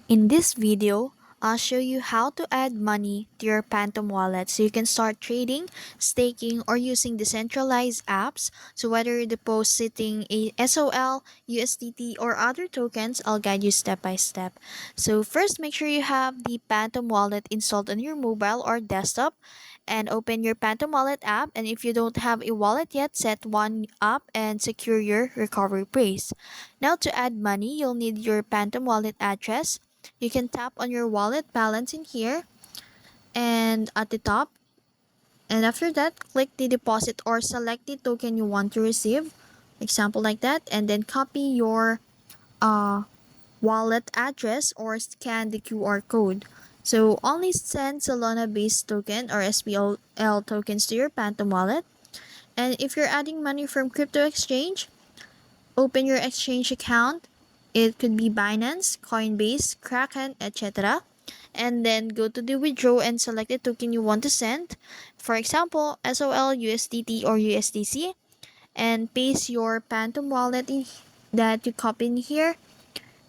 In this video, I'll show you how to add money to your Phantom wallet so you can start trading, staking, or using decentralized apps. So whether you're depositing a SOL, USDT, or other tokens, I'll guide you step by step. So first, make sure you have the Phantom wallet installed on your mobile or desktop and open your Phantom wallet app. And if you don't have a wallet yet, set one up and secure your recovery phrase. Now to add money, you'll need your Phantom wallet address. You can tap on your wallet balance in here and at the top, and after that click the deposit or select the token you want to receive, example like that, and then copy your uh, wallet address or scan the QR code. So only send Solana based token or SPL tokens to your Phantom wallet. And if you're adding money from crypto exchange, open your exchange account. It could be Binance, Coinbase, Kraken, etc. And then go to the withdraw and select the token you want to send. For example, SOL, USDT, or USDC. And paste your Phantom wallet that you copy in here.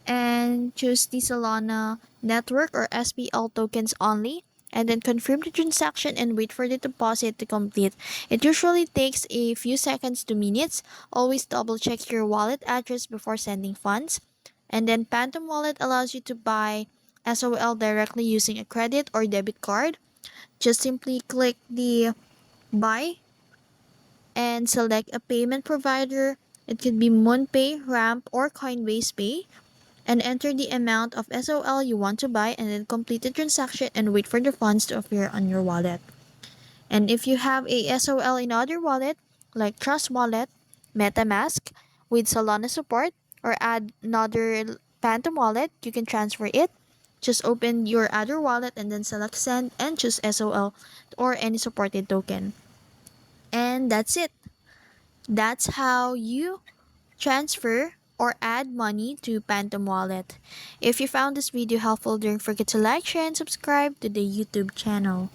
And choose the Solana network or SPL tokens only. And then confirm the transaction and wait for the deposit to complete. It usually takes a few seconds to minutes. Always double check your wallet address before sending funds. And then Phantom Wallet allows you to buy SOL directly using a credit or debit card. Just simply click the buy and select a payment provider. It could be MoonPay, Ramp, or Coinbase Pay, and enter the amount of SOL you want to buy and then complete the transaction and wait for the funds to appear on your wallet. And if you have a SOL in other wallet like Trust Wallet, MetaMask with Solana support, or add another Phantom wallet, you can transfer it. Just open your other wallet and then select send and choose SOL or any supported token. And that's it. That's how you transfer or add money to Phantom Wallet. If you found this video helpful, don't forget to like, share, and subscribe to the YouTube channel.